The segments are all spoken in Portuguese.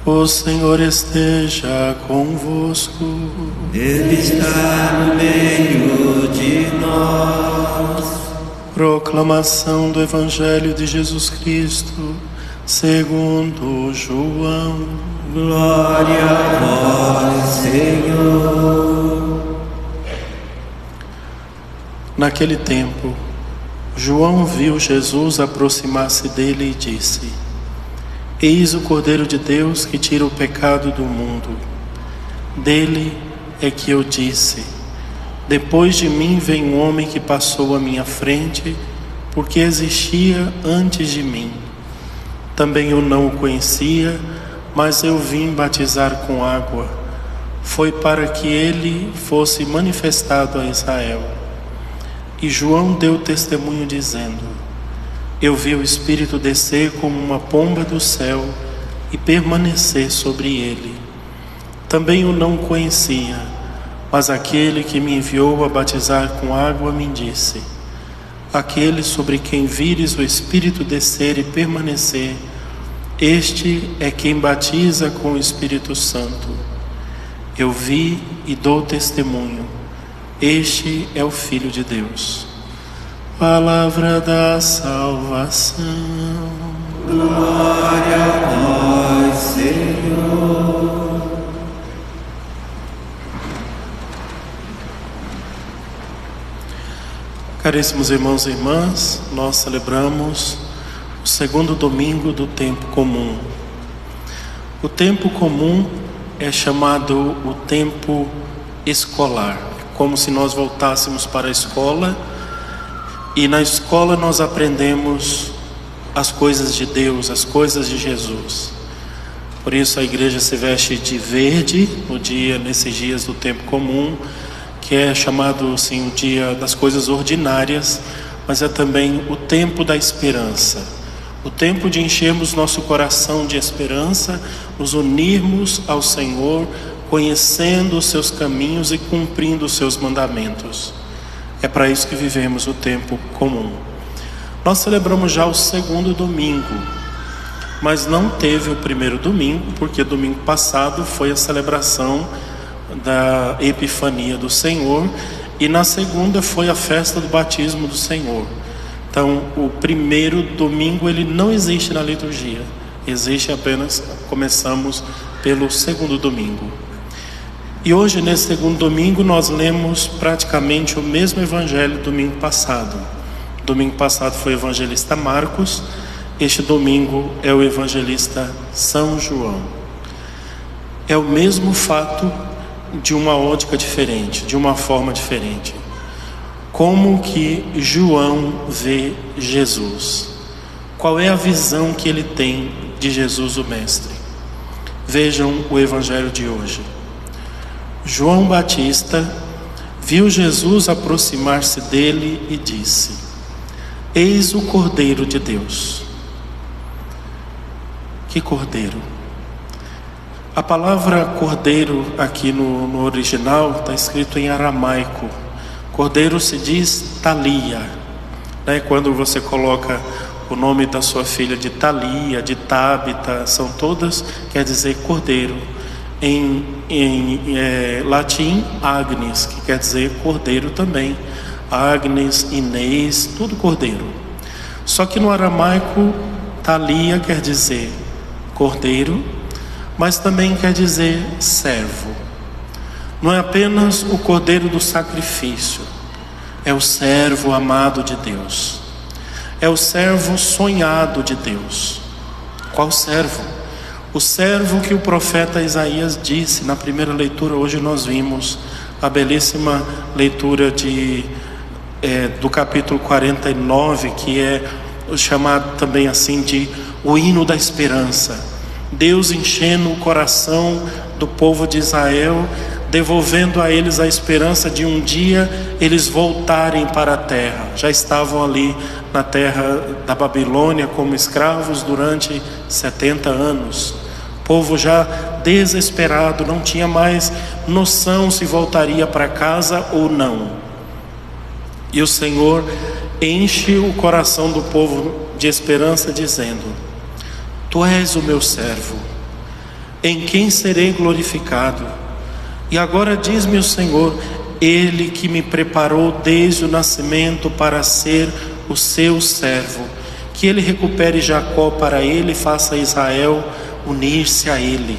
O Senhor esteja convosco. Ele está no meio de nós. Proclamação do Evangelho de Jesus Cristo, segundo João. Glória a vós, Senhor. Naquele tempo, João viu Jesus aproximar-se dele e disse: Eis o Cordeiro de Deus que tira o pecado do mundo. Dele é que eu disse: depois de mim vem um homem que passou à minha frente, porque existia antes de mim. Também eu não o conhecia, mas eu vim batizar com água. Foi para que ele fosse manifestado a Israel. E João deu testemunho dizendo: eu vi o Espírito descer como uma pomba do céu e permanecer sobre ele. Também eu não o conhecia, mas aquele que me enviou a batizar com água me disse: aquele sobre quem vires o Espírito descer e permanecer, este é quem batiza com o Espírito Santo. Eu vi e dou testemunho: este é o Filho de Deus. Palavra da salvação. Glória a vós, Senhor. Caríssimos irmãos e irmãs, nós celebramos o segundo domingo do tempo comum. O tempo comum é chamado o tempo escolar, como se nós voltássemos para a escola. E na escola nós aprendemos as coisas de Deus, as coisas de Jesus. Por isso a igreja se veste de verde nesses dias do tempo comum, que é chamado assim o dia das coisas ordinárias, mas é também o tempo da esperança, o tempo de enchermos nosso coração de esperança, nos unirmos ao Senhor, conhecendo os seus caminhos e cumprindo os seus mandamentos. É para isso que vivemos o tempo comum. Nós celebramos já o segundo domingo, mas não teve o primeiro domingo, porque domingo passado foi a celebração da Epifania do Senhor, e na segunda foi a festa do batismo do Senhor. Então o primeiro domingo ele não existe na liturgia, existe apenas, começamos pelo segundo domingo. E hoje, nesse segundo domingo, nós lemos praticamente o mesmo evangelho do domingo passado. Domingo passado foi o evangelista Marcos, este domingo é o evangelista São João. É o mesmo fato de uma ótica diferente, de uma forma diferente. Como que João vê Jesus? Qual é a visão que ele tem de Jesus o Mestre? Vejam o evangelho de hoje. João Batista viu Jesus aproximar-se dele e disse: eis o Cordeiro de Deus. Que cordeiro? A palavra cordeiro aqui no original está escrito em aramaico. Cordeiro se diz Thalia, né? Quando você coloca o nome da sua filha de Thalia, de Tabita, são todas, quer dizer cordeiro. Em latim, Agnes, que quer dizer cordeiro também. Agnes, Inês, tudo cordeiro. Só que no aramaico, Thalia quer dizer cordeiro, mas também quer dizer servo. Não é apenas o cordeiro do sacrifício, é o servo amado de Deus, é o servo sonhado de Deus. Qual servo? O servo que o profeta Isaías disse na primeira leitura. Hoje nós vimos a belíssima leitura do capítulo 49, que é chamado também assim de o hino da esperança. Deus enchendo o coração do povo de Israel, devolvendo a eles a esperança de um dia eles voltarem para a terra. Já estavam ali na terra da Babilônia como escravos durante 70 anos. O povo já desesperado, não tinha mais noção se voltaria para casa ou não. E o Senhor enche o coração do povo de esperança, dizendo: Tu és o meu servo, em quem serei glorificado. E agora diz-me o Senhor: Ele que me preparou desde o nascimento para ser o seu servo, que Ele recupere Jacó para Ele e faça Israel unir-se a Ele.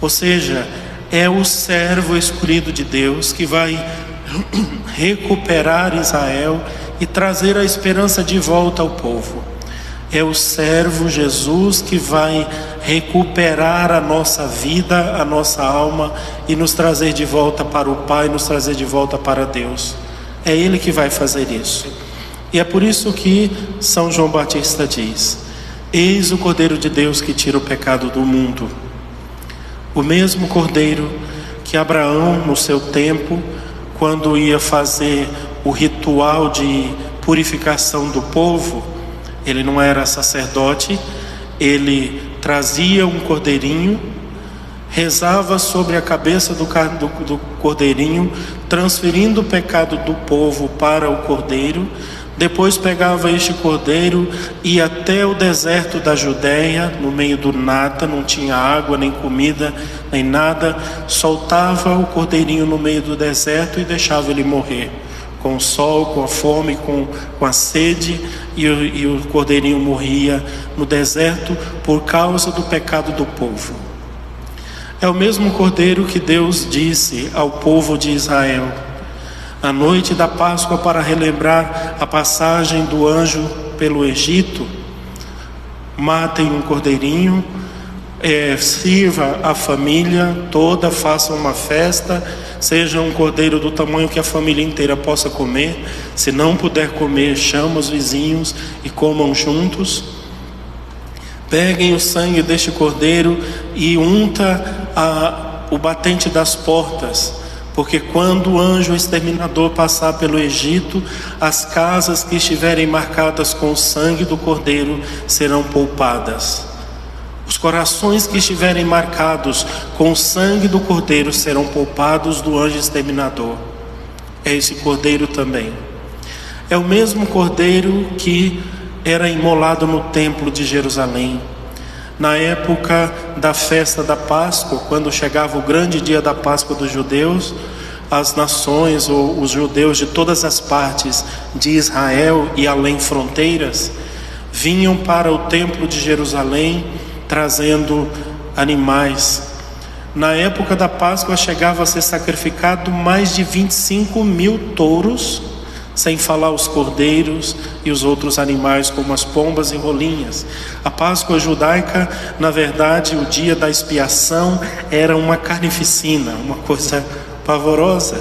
Ou seja, é o servo escolhido de Deus que vai recuperar Israel e trazer a esperança de volta ao povo. É o servo Jesus que vai recuperar a nossa vida, a nossa alma e nos trazer de volta para o Pai, nos trazer de volta para Deus. É Ele que vai fazer isso. E é por isso que São João Batista diz: eis o Cordeiro de Deus que tira o pecado do mundo. O mesmo Cordeiro que Abraão, no seu tempo, quando ia fazer o ritual de purificação do povo, ele não era sacerdote, ele trazia um cordeirinho, rezava sobre a cabeça do cordeirinho, transferindo o pecado do povo para o cordeiro. Depois pegava este cordeiro, ia até o deserto da Judéia, no meio do nada, não tinha água, nem comida, nem nada, soltava o cordeirinho no meio do deserto e deixava ele morrer, com o sol, com a fome, com a sede, e o cordeirinho morria no deserto por causa do pecado do povo. É o mesmo cordeiro que Deus disse ao povo de Israel na noite da Páscoa, para relembrar a passagem do anjo pelo Egito: matem um cordeirinho, sirva a família toda, façam uma festa, seja um cordeiro do tamanho que a família inteira possa comer. Se não puder comer, chama os vizinhos e comam juntos. Peguem o sangue deste cordeiro e unta o batente das portas, porque quando o anjo exterminador passar pelo Egito, as casas que estiverem marcadas com o sangue do cordeiro serão poupadas. Os corações que estiverem marcados com o sangue do cordeiro serão poupados do anjo exterminador. É esse cordeiro também. É o mesmo cordeiro que era imolado no templo de Jerusalém. Na época da festa da Páscoa, quando chegava o grande dia da Páscoa dos judeus, as nações ou os judeus de todas as partes de Israel e além fronteiras vinham para o templo de Jerusalém trazendo animais. Na época da Páscoa chegava a ser sacrificado mais de 25.000 touros, sem falar os cordeiros e os outros animais como as pombas e rolinhas. A Páscoa judaica, na verdade, o dia da expiação, era uma carnificina, uma coisa pavorosa.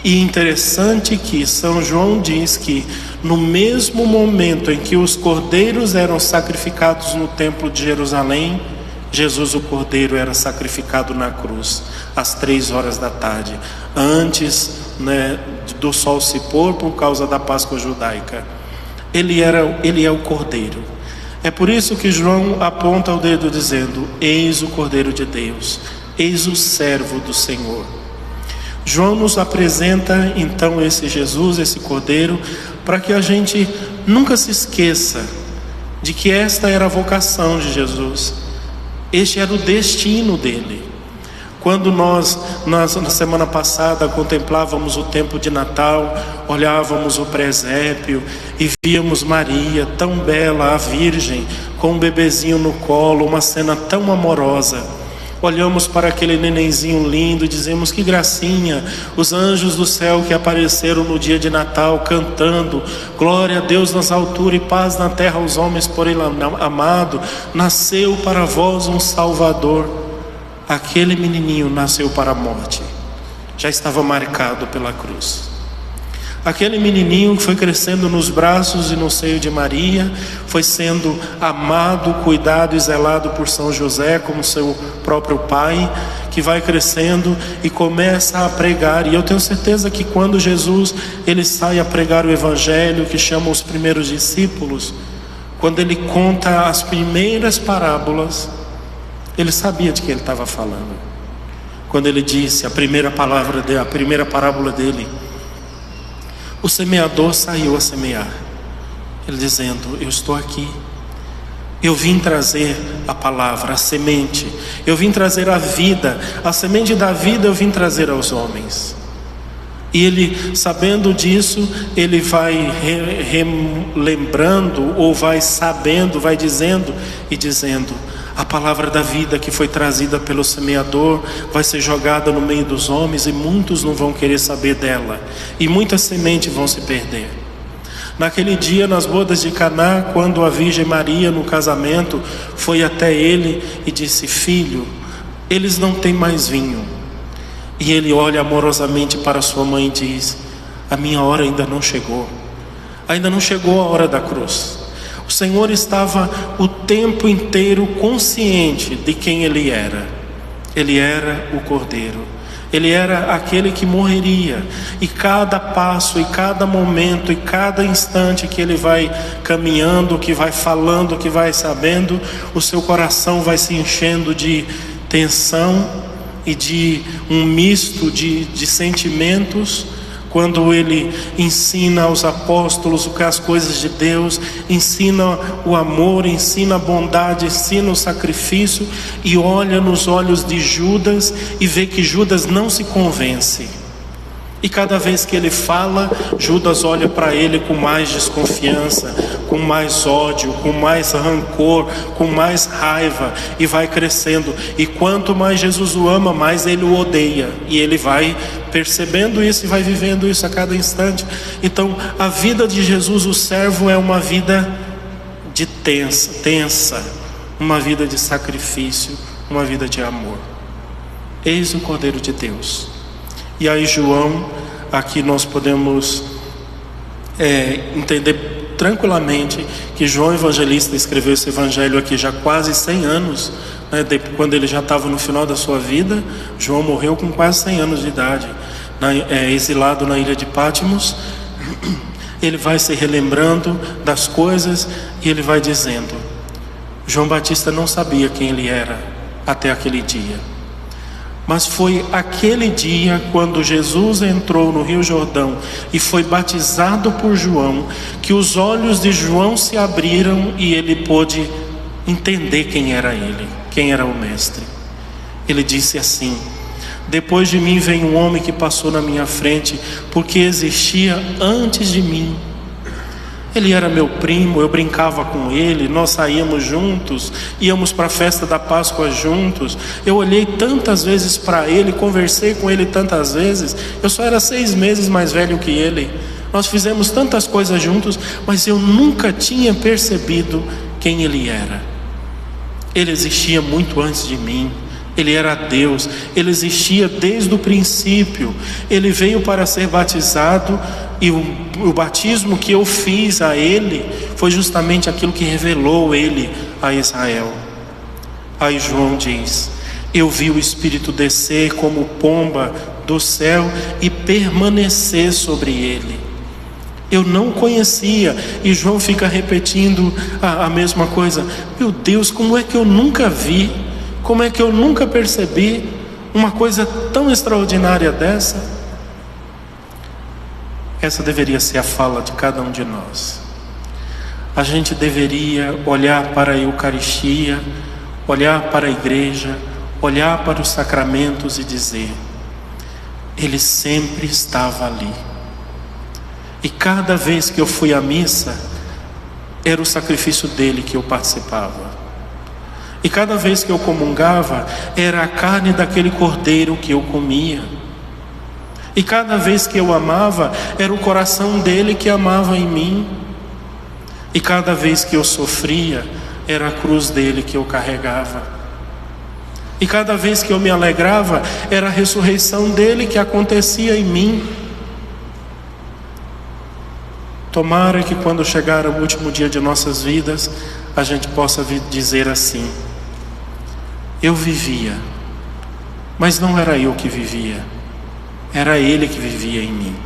E interessante que São João diz que no mesmo momento em que os cordeiros eram sacrificados no templo de Jerusalém, Jesus o cordeiro era sacrificado na cruz às 3 horas da tarde, antes do sol se pôr, por causa da Páscoa judaica. Ele é o cordeiro. É por isso que João aponta o dedo dizendo: eis o Cordeiro de Deus, eis o servo do Senhor. João nos apresenta então esse Jesus, esse cordeiro, para que a gente nunca se esqueça de que esta era a vocação de Jesus, este era o destino dele. Quando nós, na semana passada, contemplávamos o tempo de Natal, olhávamos o presépio e víamos Maria, tão bela, a Virgem, com um bebezinho no colo, uma cena tão amorosa. Olhamos para aquele nenenzinho lindo e dizemos: que gracinha, os anjos do céu que apareceram no dia de Natal cantando: glória a Deus nas alturas e paz na terra aos homens por ele amado, nasceu para vós um Salvador. Aquele menininho nasceu para a morte, já estava marcado pela cruz. Aquele menininho que foi crescendo nos braços e no seio de Maria, foi sendo amado, cuidado e zelado por São José como seu próprio pai, que vai crescendo e começa a pregar. E eu tenho certeza que quando Jesus ele sai a pregar o Evangelho, que chama os primeiros discípulos, quando ele conta as primeiras parábolas, ele sabia de que ele estava falando. Quando ele disse a primeira parábola dele: o semeador saiu a semear. Ele dizendo: eu estou aqui. Eu vim trazer a palavra, a semente. Eu vim trazer a vida. A semente da vida eu vim trazer aos homens. E ele, sabendo disso, ele vai lembrando, ou vai sabendo, vai dizendo e dizendo: a palavra da vida que foi trazida pelo semeador vai ser jogada no meio dos homens, e muitos não vão querer saber dela, e muitas sementes vão se perder. Naquele dia, nas bodas de Caná, quando a Virgem Maria, no casamento, foi até ele e disse: filho, eles não têm mais vinho. E ele olha amorosamente para sua mãe e diz: a minha hora ainda não chegou. Ainda não chegou a hora da cruz. O Senhor estava o tempo inteiro consciente de quem Ele era. Ele era o Cordeiro. Ele era aquele que morreria. E cada passo, e cada momento, e cada instante que Ele vai caminhando, que vai falando, que vai sabendo, o seu coração vai se enchendo de tensão e de um misto de sentimentos, quando ele ensina aos apóstolos as coisas de Deus, ensina o amor, ensina a bondade, ensina o sacrifício, e olha nos olhos de Judas e vê que Judas não se convence. E cada vez que ele fala, Judas olha para ele com mais desconfiança, com mais ódio, com mais rancor, com mais raiva, e vai crescendo. E quanto mais Jesus o ama, mais ele o odeia. E ele vai percebendo isso e vai vivendo isso a cada instante. Então, a vida de Jesus, o servo, é uma vida de tensa, uma vida de sacrifício, uma vida de amor. Eis o Cordeiro de Deus. E aí João, aqui nós podemos entender tranquilamente que João Evangelista escreveu esse evangelho aqui já quase 100 anos, né, quando ele já estava no final da sua vida. João morreu com quase 100 anos de idade, exilado na ilha de Patmos. Ele vai se relembrando das coisas e ele vai dizendo: João Batista não sabia quem ele era até aquele dia. Mas foi aquele dia, quando Jesus entrou no Rio Jordão e foi batizado por João, que os olhos de João se abriram e ele pôde entender quem era ele, quem era o Mestre. Ele disse assim: depois de mim vem um homem que passou na minha frente, porque existia antes de mim. Ele era meu primo, eu brincava com ele, nós saíamos juntos, íamos para a festa da Páscoa juntos. Eu olhei tantas vezes para ele, conversei com ele tantas vezes. Eu só era 6 meses mais velho que ele. Nós fizemos tantas coisas juntos, mas eu nunca tinha percebido quem ele era. Ele existia muito antes de mim. Ele era Deus, ele existia desde o princípio. Ele veio para ser batizado, e o batismo que eu fiz a ele foi justamente aquilo que revelou ele a Israel. Aí João diz: eu vi o Espírito descer como pomba do céu e permanecer sobre ele. Eu não conhecia. E João fica repetindo a mesma coisa: meu Deus, como é que eu nunca vi? Como é que eu nunca percebi uma coisa tão extraordinária dessa? Essa deveria ser a fala de cada um de nós. A gente deveria olhar para a Eucaristia, olhar para a igreja, olhar para os sacramentos e dizer: Ele sempre estava ali. E cada vez que eu fui à missa, era o sacrifício dele que eu participava. E cada vez que eu comungava, era a carne daquele cordeiro que eu comia. E cada vez que eu amava, era o coração dele que amava em mim. E cada vez que eu sofria, era a cruz dele que eu carregava. E cada vez que eu me alegrava, era a ressurreição dele que acontecia em mim. Tomara que quando chegar o último dia de nossas vidas, a gente possa dizer assim: eu vivia, mas não era eu que vivia, era ele que vivia em mim.